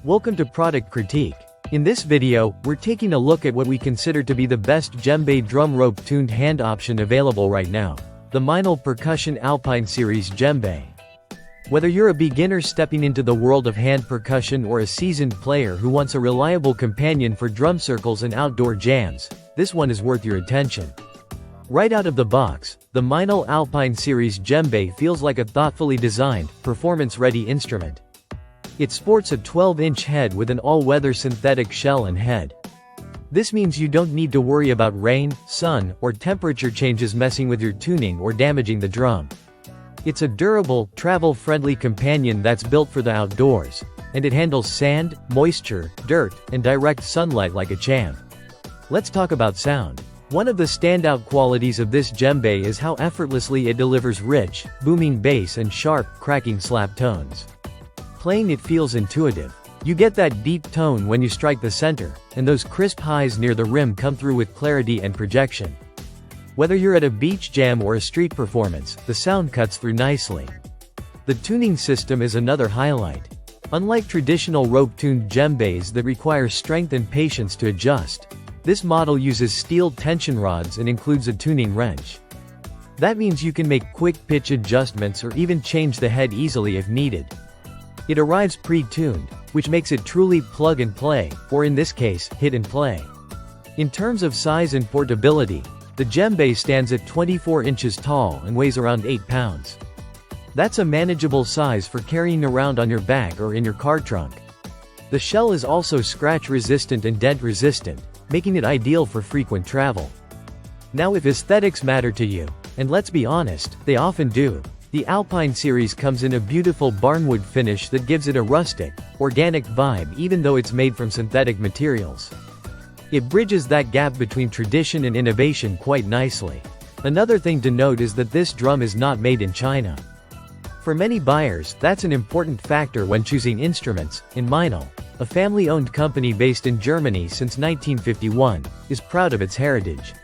Welcome to Product Critique. In this video, we're taking a look at what we consider to be the best djembe drum rope tuned hand option available right now. The Meinl Percussion Alpine Series Djembe. Whether you're a beginner stepping into the world of hand percussion or a seasoned player who wants a reliable companion for drum circles and outdoor jams, this one is worth your attention. Right out of the box, the Meinl Alpine Series Djembe feels like a thoughtfully designed, performance-ready instrument. It sports a 12-inch head with an all-weather synthetic shell and head. This means you don't need to worry about rain, sun, or temperature changes messing with your tuning or damaging the drum. It's a durable, travel-friendly companion that's built for the outdoors, and it handles sand, moisture, dirt, and direct sunlight like a champ. Let's talk about sound. One of the standout qualities of this djembe is how effortlessly it delivers rich, booming bass and sharp, cracking slap tones. Playing it feels intuitive. You get that deep tone when you strike the center, and those crisp highs near the rim come through with clarity and projection. Whether you're at a beach jam or a street performance, the sound cuts through nicely. The tuning system is another highlight. Unlike traditional rope-tuned djembes that require strength and patience to adjust, this model uses steel tension rods and includes a tuning wrench. That means you can make quick pitch adjustments or even change the head easily if needed. It arrives pre-tuned, which makes it truly plug and play, or in this case, hit and play. In terms of size and portability, the djembe stands at 24 inches tall and weighs around 8 pounds. That's a manageable size for carrying around on your back or in your car trunk. The shell is also scratch-resistant and dent-resistant, making it ideal for frequent travel. Now if aesthetics matter to you, and let's be honest, they often do, the Alpine series comes in a beautiful barnwood finish that gives it a rustic, organic vibe even though it's made from synthetic materials. It bridges that gap between tradition and innovation quite nicely. Another thing to note is that this drum is not made in China. For many buyers, that's an important factor when choosing instruments. Meinl, a family-owned company based in Germany since 1951, is proud of its heritage.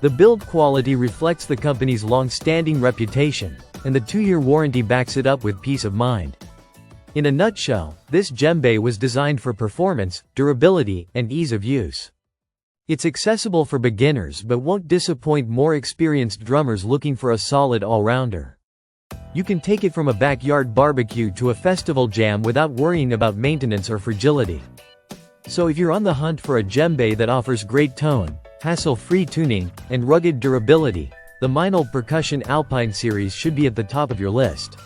The build quality reflects the company's long-standing reputation, and the 2-year warranty backs it up with peace of mind. In a nutshell, this djembe was designed for performance, durability, and ease of use. It's accessible for beginners but won't disappoint more experienced drummers looking for a solid all-rounder. You can take it from a backyard barbecue to a festival jam without worrying about maintenance or fragility. So if you're on the hunt for a djembe that offers great tone, hassle-free tuning, and rugged durability, the Meinl Percussion Alpine series should be at the top of your list.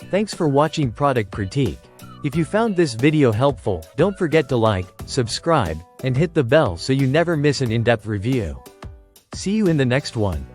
Thanks for watching Product Critique. If you found this video helpful, don't forget to like, subscribe, and hit the bell so you never miss an in-depth review. See you in the next one.